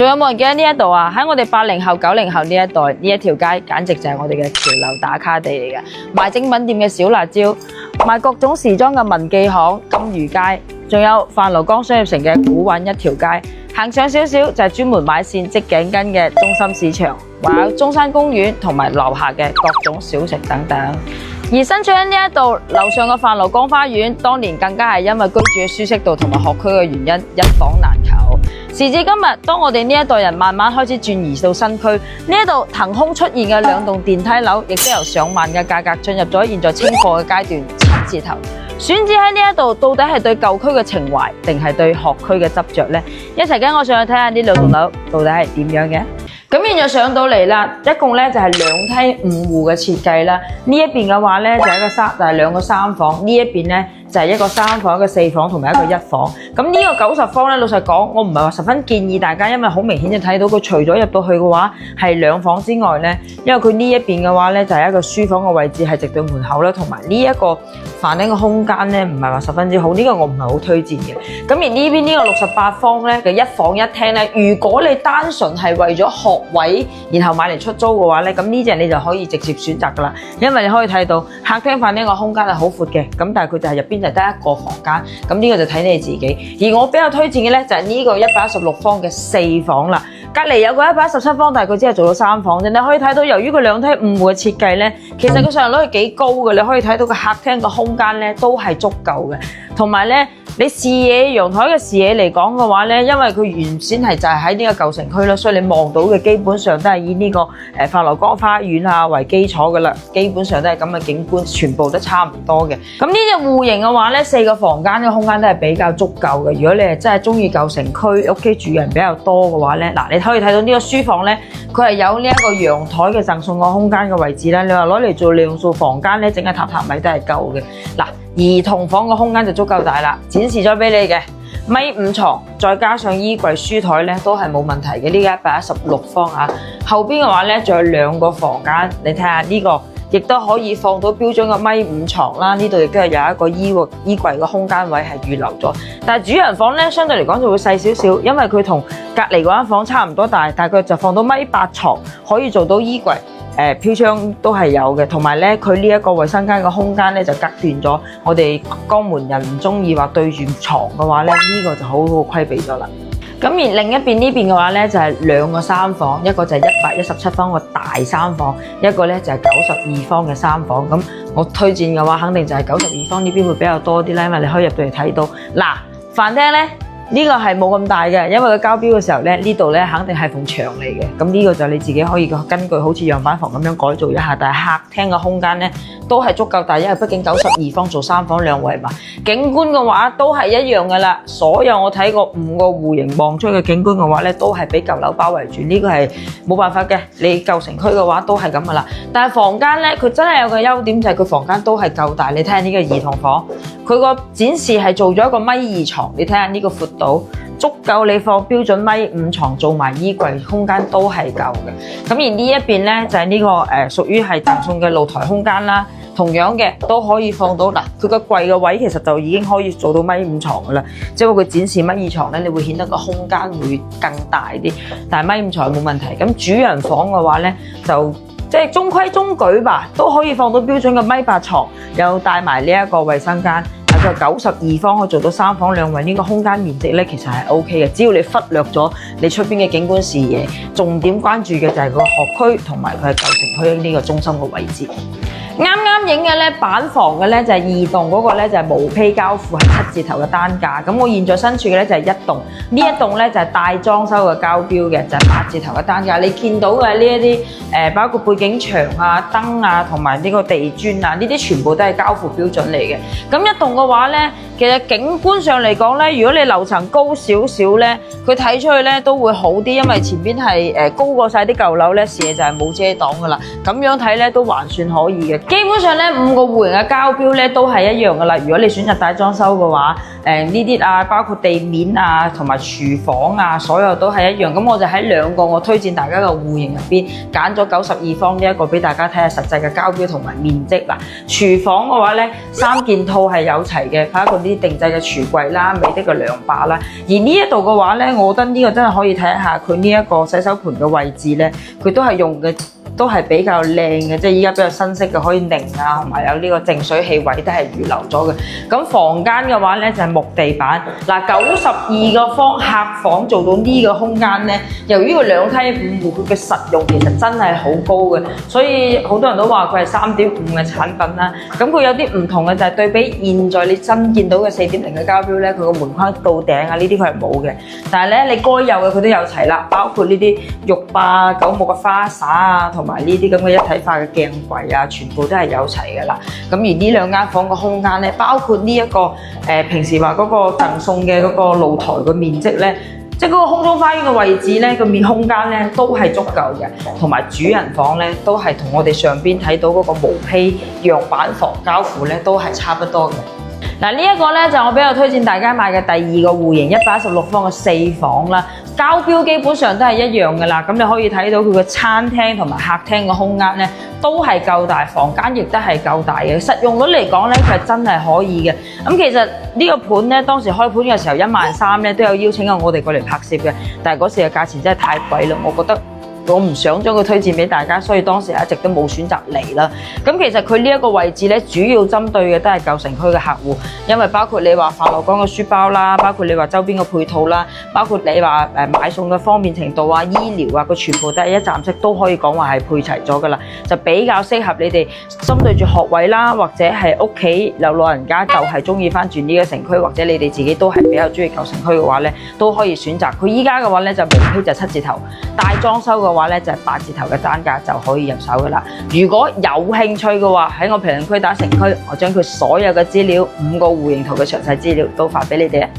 仲有冇人記得呢一度啊？喺我哋80後、90後呢一代，呢一條街簡直就係我哋嘅潮流打卡地嚟嘅。賣精品店嘅小辣椒，賣各種時裝嘅文記行、金魚街，仲有范蘆江商業城嘅古韻一條街。行上少少就係專門買線織頸巾嘅中心市場，還有中山公園同埋樓下嘅各種小食等等。而身處喺呢一度樓上嘅范蘆江花園，當年更加係因為居住嘅舒適度同埋學區嘅原因，一房難求。時至今日，當我哋呢一代人慢慢開始轉移到新區，呢一度騰空出現嘅2棟電梯樓，亦都由上萬嘅價格進入咗現在清貨嘅階段，7字頭。選址喺呢一度，到底係對舊區嘅情懷，定係對學區嘅執着呢？一齊跟我上去睇下呢2棟樓到底係點樣嘅。咁現在上到嚟啦，一共咧就係2梯5戶嘅設計啦。呢一邊嘅話咧就係2個3房，呢一邊咧就係1個3房、1個4房同埋1個1房。咁呢個90方咧，老實講，我唔係話十分建議大家，因為好明顯就睇到佢除咗入到去嘅話係2房之外咧，因為佢呢一邊嘅話咧就係一個書房嘅位置係直對門口啦，同埋呢一個飯廳嘅空間咧唔係話十分之好，呢個我唔係好推薦嘅。咁而呢邊呢個68方咧嘅1房1廳咧，如果你單純係為咗學位然後買嚟出租嘅話咧，咁呢隻你就可以直接選擇噶啦，因為你可以睇到客廳飯廳個空間係好闊嘅，咁但係佢就係入邊就得1個房間，咁呢個就睇你自己。而我比較推薦嘅咧就係呢個116方嘅4房啦，隔離有個117方，但係佢只係做到3房啫。你可以睇到，由於佢2梯5戶嘅設計咧，其實佢上樓係幾高嘅，你可以睇到個客廳個空間咧都係足夠嘅，同埋咧你視野陽台嘅視野嚟講嘅話咧，因為佢原先係就係喺呢個舊城區啦，所以你望到嘅基本上都係以呢個范蘆江花園啊為基礎嘅啦，基本上都係咁嘅景觀，全部都差唔多嘅。咁呢隻戶型嘅話咧，4個房間嘅空間都係比較足夠嘅。如果你係真係中意舊城區，屋企住人比較多嘅話咧，嗱你可以睇到呢個書房咧，佢係有呢一個陽台嘅贈送個空間嘅位置啦。你話攞嚟做利用數房間咧，整個榻榻米都係夠嘅。嗱，兒童房個空間就足夠大啦，展示咗俾你嘅1.5米床，再加上衣櫃書台咧都係冇問題嘅。呢個116方啊，後邊嘅話咧仲有2個房間，你睇下呢個亦都可以放到標準嘅1.5米床啦。呢度亦都係有一個衣櫃嘅空間位係預留咗，但係主人房咧相對嚟講就會細少少，因為佢同隔離嗰間房差唔多大，但係佢就放到1.8米床，可以做到衣櫃。飄窗都係有嘅，同埋咧佢呢一個衞生間嘅空間咧就隔斷咗，我哋江門人唔中意話對住床嘅話咧，呢個就好好規避咗啦。咁而另一邊呢邊嘅話咧就係2個3房，一個就係117方嘅大3房，一個咧就係92方嘅3房。咁我推薦嘅話，肯定就係92方呢邊會比較多啲啦，因為你可以入到嚟睇到。嗱，飯廳咧。呢個係冇咁大嘅，因為佢交標嘅時候咧，呢度咧肯定係埲牆嚟嘅。咁呢個就你自己可以根據好似樣板房咁樣改造一下，但係客廳嘅空間咧都係足夠大，因為畢竟92方做3房2衛嘛。景觀嘅話都係一樣噶啦，所有我睇過5個戶型望出嘅景觀嘅話咧，都係俾舊樓包圍住，呢個係冇辦法嘅。你舊城區嘅話都係咁噶啦。但係房間咧，佢真係有個優點就係佢房間都係夠大。你睇下呢個兒童房，佢個展示係做咗一個1.2米床，你睇下呢個闊度足夠你放標準1.5米床，做埋衣櫃空間都係夠嘅。咁而呢一邊咧就係呢個屬於係贈送嘅露台空間啦，同樣嘅都可以放到嗱，佢個櫃嘅位其實就已經可以做到1.5米床噶啦，只不過佢展示1.2米床咧，你會顯得個空間會更大啲，但係1.5米床冇問題。咁主人房嘅話咧就即係中規中矩吧，都可以放到標準嘅1.8米床，又帶埋呢一個衞生間。就92方可以做到3房2衛，呢個空間面積咧其實係 OK 嘅，只要你忽略咗你出邊嘅景觀視野，重點關注嘅就係個學區同埋佢係舊城區呢個中心嘅位置。啱啱影嘅咧板房嘅咧就係2棟嗰個咧就係無坯交付係7字頭嘅單價，咁我現在身處嘅咧就係1棟，呢一棟咧就係帶裝修嘅交標嘅，就係8字頭嘅單價。你見到嘅呢一啲包括背景牆啊、燈啊同埋呢個地磚啊，呢啲全部都係交付標準嚟嘅。咁1棟嘅話咧，其實景觀上嚟講咧，如果你樓層高少少咧，佢睇出去咧都會好啲，因為前邊係高過晒啲舊樓咧，視野就係冇遮擋噶啦。咁樣睇咧都還算可以嘅。基本上咧5個戶型嘅交標咧都係一樣噶啦。如果你選擇帶裝修嘅話，呢啲啊，包括地面啊同埋廚房啊，所有都係一樣。咁我就喺兩個我推薦大家嘅戶型入邊揀咗92方呢一個俾大家睇下實際嘅交標同埋面積嗱。廚房嘅話咧，3件套係有齊嘅，包括啲定制嘅廚櫃啦、美的嘅涼把啦。而呢一度嘅話咧，我覺得呢個真係可以睇一下佢呢一個洗手盆嘅位置咧，佢都係用嘅。都係比較靚嘅，即係依家比較新式嘅，可以擰啊，同埋有呢個淨水器位都係預留咗嘅。咁房間嘅話咧就係木地板。嗱，92個方客房做到呢個空間咧，由於佢2梯5戶，佢嘅實用其實真係好高嘅，所以好多人都話佢係3.5嘅產品啦。咁佢有啲唔同嘅就係對比現在你新見到嘅4.0嘅交標咧，佢個門框到頂啊呢啲佢係冇嘅。但係咧你該有嘅佢都有齊啦，包括呢啲浴霸、9木嘅花灑啊，同埋呢啲咁嘅一體化嘅鏡櫃啊，全部都係有齊嘅啦。咁而呢2間房嘅空間咧，包括呢一個平時話嗰個贈送嘅嗰個露台嘅面積咧，即係嗰個空中花園嘅位置咧，個面空間咧都係足夠嘅。同埋主人房咧都係同我哋上邊睇到嗰個毛坯樣板房交付咧都係差不多嘅。嗱，呢一個咧就我比較推薦大家買嘅第2個戶型116方嘅4房啦。交標基本上都係一樣嘅啦，咁你可以睇到佢個餐廳同埋客廳嘅空間咧都係夠大，房間亦都係夠大嘅。實用率嚟講咧，佢係真係可以嘅。咁其實呢個盤咧，當時開盤嘅時候13000咧都有邀請過我哋過嚟拍攝嘅，但係嗰時嘅價錢真係太貴啦，我覺得。我唔想將佢推薦俾大家，所以當時一直都冇選擇嚟啦。咁其實佢呢一個位置咧，主要針對嘅都係舊城區嘅客戶，因為包括你話泛樂崗嘅書包啦，包括你話周邊嘅配套啦，包括你話買餸嘅方便程度啊、醫療啊，佢全部都係一站式，都可以講話係配齊咗噶啦，就比較適合你哋針對住學位啦，或者係屋企有老人家就係中意翻住呢個城區，或者你哋自己都係比較中意舊城區嘅話咧，都可以選擇。佢依家嘅話咧就明區就7字頭，大裝修嘅話咧就係8字頭嘅單價就可以入手噶啦。如果有興趣嘅話，喺我評論區打城區，我將佢所有嘅資料5個戶型圖嘅詳細資料都發俾你哋啊。